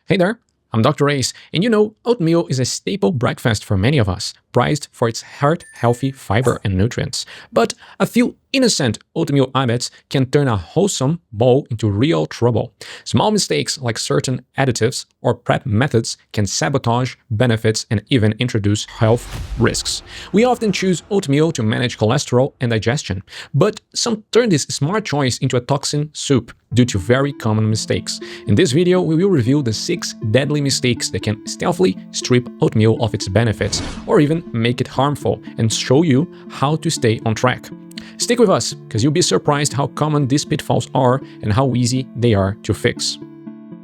Hey there, I'm Dr. Ace, and you know, oatmeal is a staple breakfast for many of us, prized for its heart-healthy fiber and nutrients. But a few innocent oatmeal habits can turn a wholesome bowl into real trouble. Small mistakes like certain additives or prep methods can sabotage benefits and even introduce health risks. We often choose oatmeal to manage cholesterol and digestion, but some turn this smart choice into a toxin soup due to very common mistakes. In this video, we will review the 6 deadly mistakes that can stealthily strip oatmeal of its benefits or even make it harmful and show you how to stay on track. Stick with us, because you'll be surprised how common these pitfalls are and how easy they are to fix.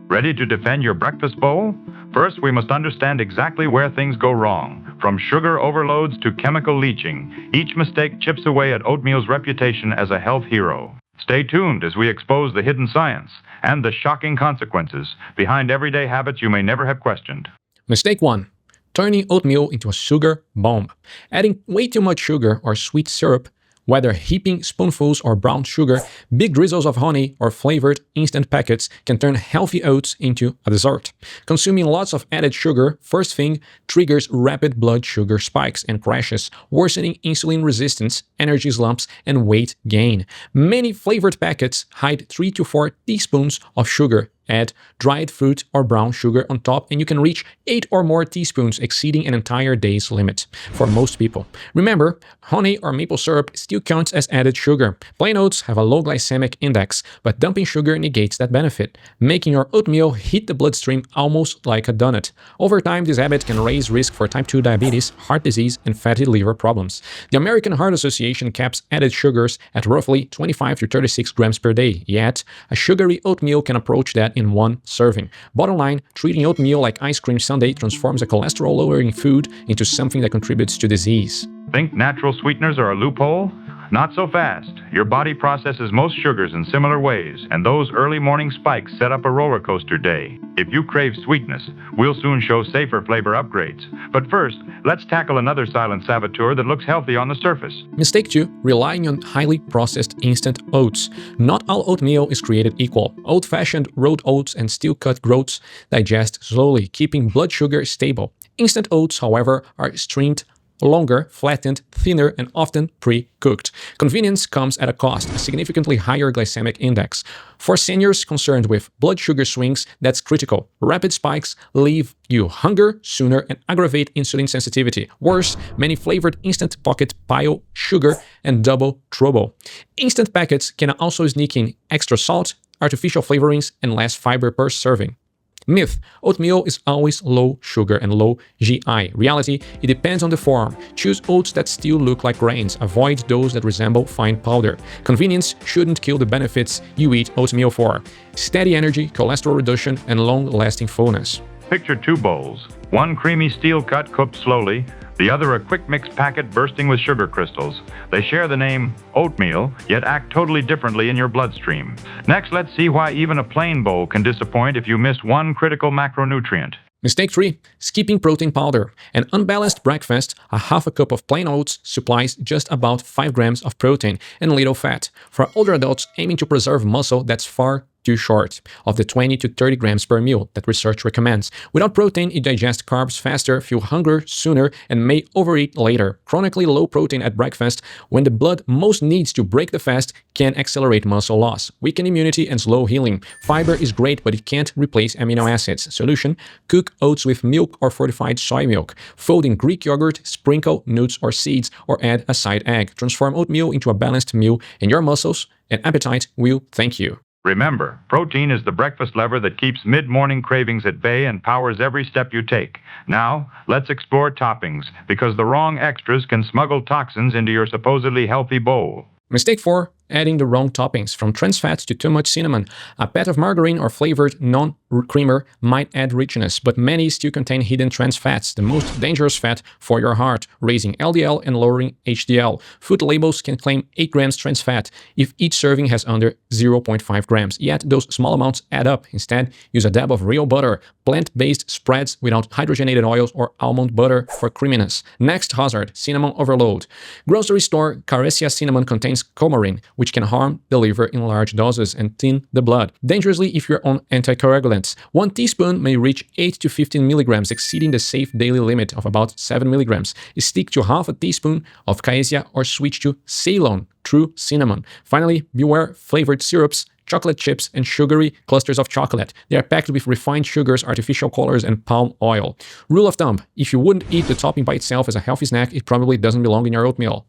Ready to defend your breakfast bowl? First, we must understand exactly where things go wrong. From sugar overloads to chemical leaching, each mistake chips away at oatmeal's reputation as a health hero. Stay tuned as we expose the hidden science and the shocking consequences behind everyday habits you may never have questioned. Mistake 1. Turning oatmeal into a sugar bomb. Adding way too much sugar or sweet syrup, whether heaping spoonfuls or brown sugar, big drizzles of honey, or flavored instant packets can turn healthy oats into a dessert. Consuming lots of added sugar, first thing, triggers rapid blood sugar spikes and crashes, worsening insulin resistance, energy slumps, and weight gain. Many flavored packets hide 3 to 4 teaspoons of sugar. Add dried fruit or brown sugar on top and you can reach 8 or more teaspoons, exceeding an entire day's limit for most people. Remember, honey or maple syrup still counts as added sugar. Plain oats have a low glycemic index, but dumping sugar negates that benefit, making your oatmeal hit the bloodstream almost like a donut. Over time, this habit can raise risk for type 2 diabetes, heart disease, and fatty liver problems. The American Heart Association caps added sugars at roughly 25 to 36 grams per day, yet a sugary oatmeal can approach that in one serving. Bottom line, treating oatmeal like ice cream sundae transforms a cholesterol-lowering food into something that contributes to disease. Think natural sweeteners are a loophole? Not so fast. Your body processes most sugars in similar ways, and those early morning spikes set up a roller coaster day. If you crave sweetness, we'll soon show safer flavor upgrades. But first, let's tackle another silent saboteur that looks healthy on the surface. Mistake 2. Relying on highly processed instant oats. Not all oatmeal is created equal. Old-fashioned rolled oats and steel-cut groats digest slowly, keeping blood sugar stable. Instant oats, however, are streamed longer, flattened, thinner, and often pre-cooked. Convenience comes at a cost, a significantly higher glycemic index. For seniors concerned with blood sugar swings, that's critical. Rapid spikes leave you hunger sooner and aggravate insulin sensitivity. Worse, many flavored instant pockets pile sugar and double trouble. Instant packets can also sneak in extra salt, artificial flavorings, and less fiber per serving. Myth: oatmeal is always low sugar and low GI. Reality: it depends on the form. Choose oats that still look like grains. Avoid those that resemble fine powder. Convenience shouldn't kill the benefits you eat oatmeal for: steady energy, cholesterol reduction, and long-lasting fullness. Picture 2 bowls. One creamy steel cut cooked slowly, the other a quick mix packet bursting with sugar crystals. They share the name oatmeal, yet act totally differently in your bloodstream. Next, let's see why even a plain bowl can disappoint if you miss one critical macronutrient. Mistake 3. Skipping protein powder. An unbalanced breakfast, a half a cup of plain oats supplies just about 5 grams of protein and little fat. For older adults aiming to preserve muscle, that's far too short of the 20 to 30 grams per meal that research recommends. Without protein, you digest carbs faster, feel hunger sooner, and may overeat later. Chronically low protein at breakfast, when the blood most needs to break the fast, can accelerate muscle loss, weaken immunity, and slow healing. Fiber is great, but it can't replace amino acids. Solution: cook oats with milk or fortified soy milk. Fold in Greek yogurt, sprinkle nuts or seeds, or add a side egg. Transform oatmeal into a balanced meal, and your muscles and appetite will thank you. Remember, protein is the breakfast lever that keeps mid-morning cravings at bay and powers every step you take. Now, let's explore toppings, because the wrong extras can smuggle toxins into your supposedly healthy bowl. Mistake 4. Adding the wrong toppings, from trans fats to too much cinnamon. A pat of margarine or flavored non-creamer might add richness, but many still contain hidden trans fats, the most dangerous fat for your heart, raising LDL and lowering HDL. Food labels can claim 8 grams trans fat if each serving has under 0.5 grams, yet those small amounts add up. Instead, use a dab of real butter, plant-based spreads without hydrogenated oils, or almond butter for creaminess. Next hazard: cinnamon overload. Grocery store cassia cinnamon contains coumarin, which can harm the liver in large doses and thin the blood. Dangerously if you're on anticoagulants. 1 teaspoon may reach 8 to 15 milligrams, exceeding the safe daily limit of about 7 milligrams. Stick to half a teaspoon of cassia or switch to ceylon, true cinnamon. Finally, beware flavored syrups, chocolate chips, and sugary clusters of chocolate. They are packed with refined sugars, artificial colors, and palm oil. Rule of thumb, if you wouldn't eat the topping by itself as a healthy snack, it probably doesn't belong in your oatmeal.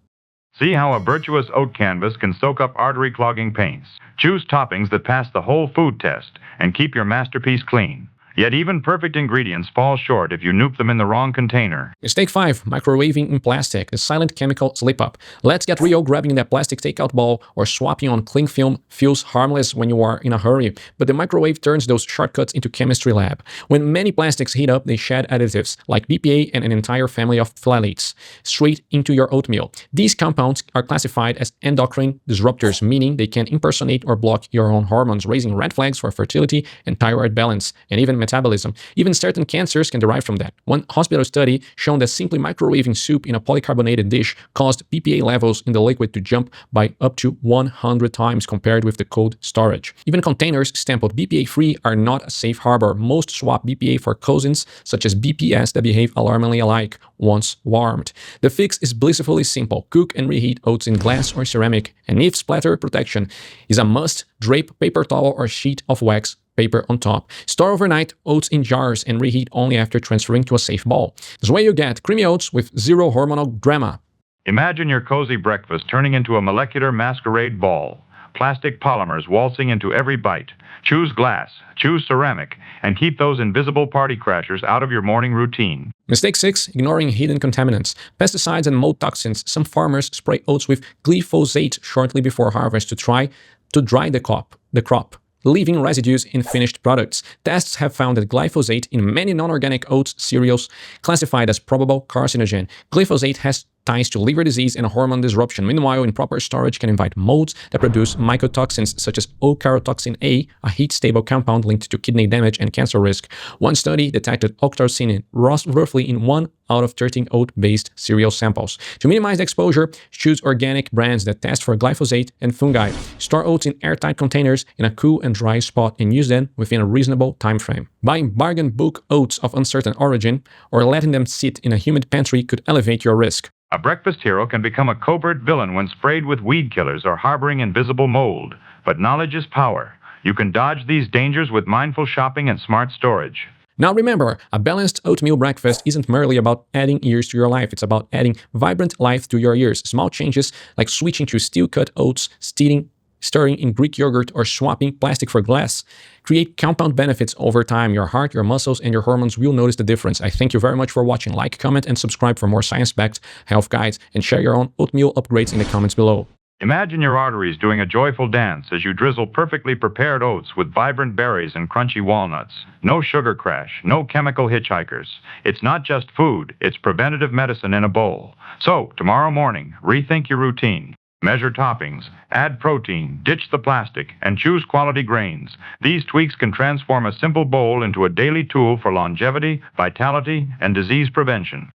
See how a virtuous oat canvas can soak up artery-clogging paints. Choose toppings that pass the whole food test and keep your masterpiece clean. Yet even perfect ingredients fall short if you nuke them in the wrong container. Mistake 5. Microwaving in plastic, the silent chemical slip-up. Let's get real, grabbing that plastic takeout bowl or swapping on cling film feels harmless when you are in a hurry, but the microwave turns those shortcuts into chemistry lab. When many plastics heat up, they shed additives like BPA and an entire family of phthalates straight into your oatmeal. These compounds are classified as endocrine disruptors, meaning they can impersonate or block your own hormones, raising red flags for fertility and thyroid balance, and even metabolism. Even certain cancers can derive from that. One hospital study showed that simply microwaving soup in a polycarbonated dish caused BPA levels in the liquid to jump by up to 100 times compared with the cold storage. Even containers stamped BPA-free are not a safe harbor. Most swap BPA for cousins, such as BPS, that behave alarmingly alike once warmed. The fix is blissfully simple. Cook and reheat oats in glass or ceramic, and if splatter protection is a must, drape paper towel or sheet of wax paper on top. Store overnight oats in jars and reheat only after transferring to a safe bowl. This way you get creamy oats with zero hormonal drama. Imagine your cozy breakfast turning into a molecular masquerade ball. Plastic polymers waltzing into every bite. Choose glass, choose ceramic, and keep those invisible party crashers out of your morning routine. Mistake 6. Ignoring hidden contaminants. Pesticides and mold toxins. Some farmers spray oats with glyphosate shortly before harvest to try to dry the crop, leaving residues in finished products. Tests have found that glyphosate in many non-organic oats cereals classified as probable carcinogen. Glyphosate has ties to liver disease and hormone disruption. Meanwhile, improper storage can invite molds that produce mycotoxins such as Toxin A, a heat-stable compound linked to kidney damage and cancer risk. One study detected octocin roughly in 1 out of 13 oat-based cereal samples. To minimize the exposure, choose organic brands that test for glyphosate and fungi. Store oats in airtight containers in a cool and dry spot and use them within a reasonable time frame. Buying bargain book oats of uncertain origin or letting them sit in a humid pantry could elevate your risk. A breakfast hero can become a covert villain when sprayed with weed killers or harboring invisible mold. But knowledge is power. You can dodge these dangers with mindful shopping and smart storage. Now remember, a balanced oatmeal breakfast isn't merely about adding years to your life, it's about adding vibrant life to your years. Small changes like switching to steel-cut oats, stirring in Greek yogurt, or swapping plastic for glass create compound benefits over time. Your heart, your muscles, and your hormones will notice the difference. I thank you very much for watching. Like, comment, and subscribe for more science-backed health guides, and share your own oatmeal upgrades in the comments below. Imagine your arteries doing a joyful dance as you drizzle perfectly prepared oats with vibrant berries and crunchy walnuts. No sugar crash, no chemical hitchhikers. It's not just food, it's preventative medicine in a bowl. So, tomorrow morning, rethink your routine. Measure toppings, add protein, ditch the plastic, and choose quality grains. These tweaks can transform a simple bowl into a daily tool for longevity, vitality, and disease prevention.